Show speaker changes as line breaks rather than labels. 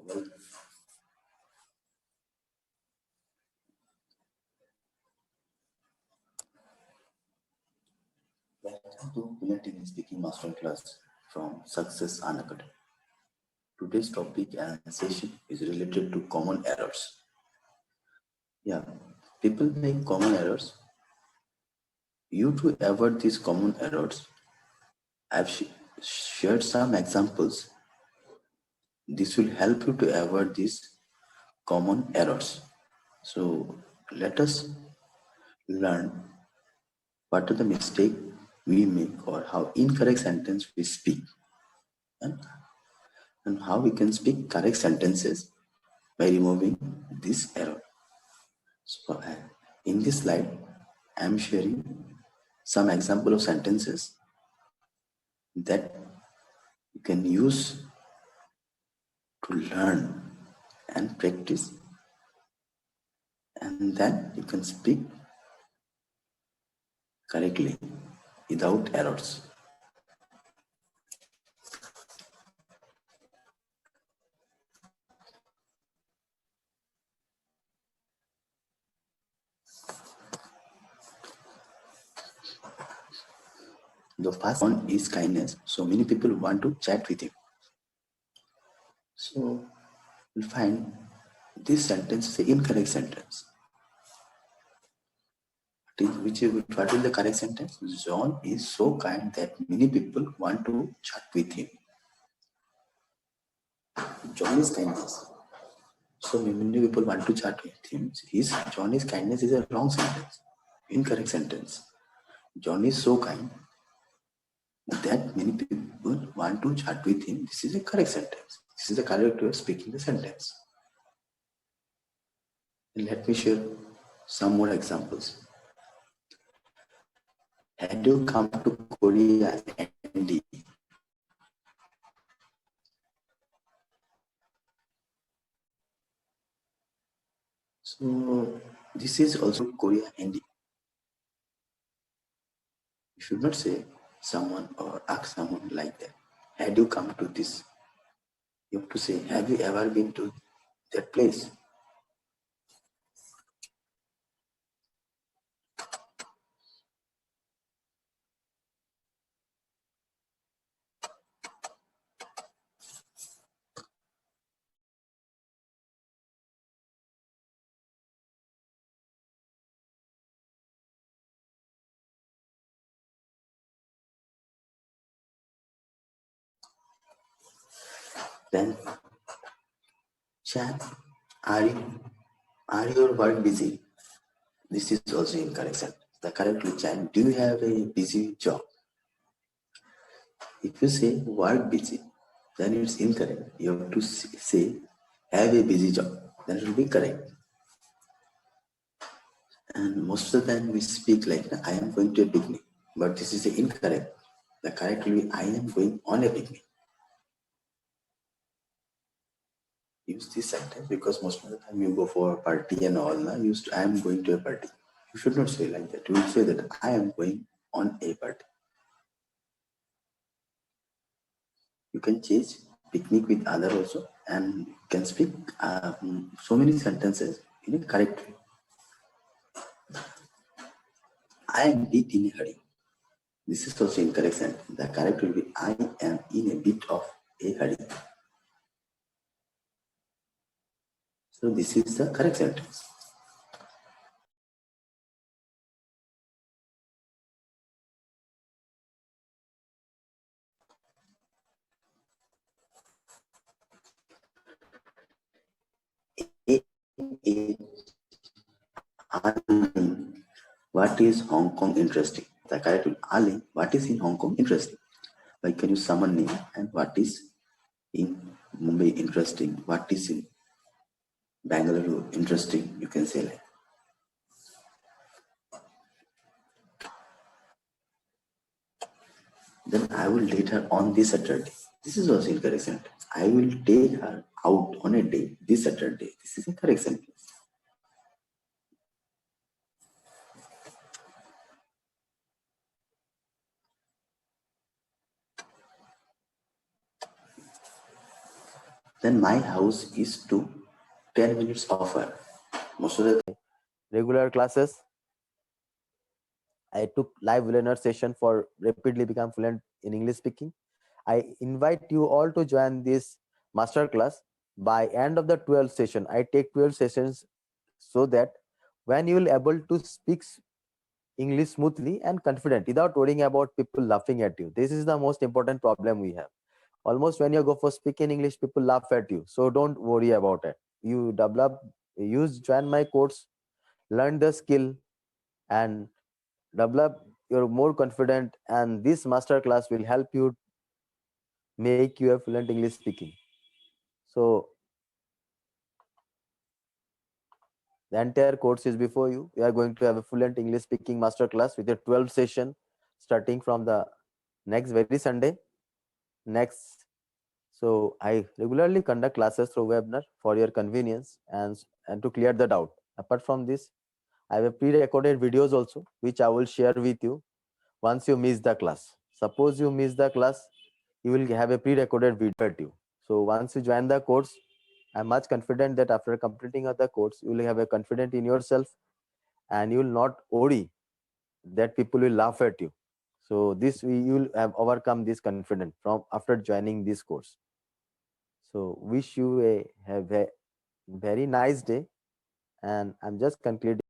Well, welcome to Brilliant English Speaking Masterclass from Success Unacademy. Today's topic and session is related to common errors. Yeah, people make common errors. You to avoid these common errors, I've shared some examples. This will help you to avoid these common errors. So let us learn what are the mistake we make or how incorrect sentence we speak and how we can speak correct sentences by removing this error. So in this slide, I am sharing some example of sentences that you can use to learn and practice, and then you can speak correctly without errors. The first one is kindness. So many people want to chat with you. So you'll find this sentence is an incorrect sentence. What is the correct sentence? John is so kind that many people want to chat with him. John is kindness. So many people want to chat with him. John is kindness is a wrong sentence. Incorrect sentence. John is so kind that many people want to chat with him. This is a correct sentence. This is the correct way of speaking the sentence. And let me share some more examples. Had you come to Korea, Andy? So this is also Korea, Andy. You should not say someone or ask someone like that. Had you come to this? You have to say, have you ever been to that place? Then, Chan, are your work busy? This is also incorrect sentence. The correct Chan, do you have a busy job? If you say work busy, then it's incorrect. You have to say have a busy job. Then it will be correct. And most of the time we speak like I am going to a picnic, but this is incorrect. The correct will be I am going on a picnic. Use this sentence because most of the time you go for a party and all. Now I am going to a party. You should not say like that. You will say that I am going on a party. You can change picnic with other also, and you can speak so many sentences in a correct way. I am bit in a hurry. This is also incorrect sentence. The correct will be I am in a bit of a hurry. So this is the correct sentence. What is Hong Kong interesting? The correct will Ali, what is in Hong Kong interesting? Like can you summon name and what is in Mumbai interesting? What is in Bangalore interesting? You can say like. Then I will date her on this Saturday. This is also incorrect sentence. I will take her out on a date this Saturday. This is a correct sentence. then my house is to 10 minutes away. Most of the
regular classes. I took live learner session for rapidly become fluent in English speaking. I invite you all to join this master class. By end of the 12th session, I take 12 sessions so that when you will able to speak English smoothly and confident without worrying about people laughing at you. This is the most important problem we have. Almost when you go for speaking English, people laugh at you. So don't worry about it. You develop, use join my course, learn the skill, and develop you're more confident, and this master class will help you make you a fluent English speaking. So the entire course is before you. You are going to have a fluent English speaking master class with a 12 session starting from the next very Sunday next. So I regularly conduct classes through webinar for your convenience and to clear the doubt. Apart from this, I have a pre-recorded videos also which I will share with you once you miss the class. Suppose you miss the class, you will have a pre-recorded video at you. So once you join the course, I'm much confident that after completing of the course, you will have a confidence in yourself and you will not worry that people will laugh at you. So you will have overcome this confidence from after joining this course. So wish you a have a very nice day, and I'm just concluding.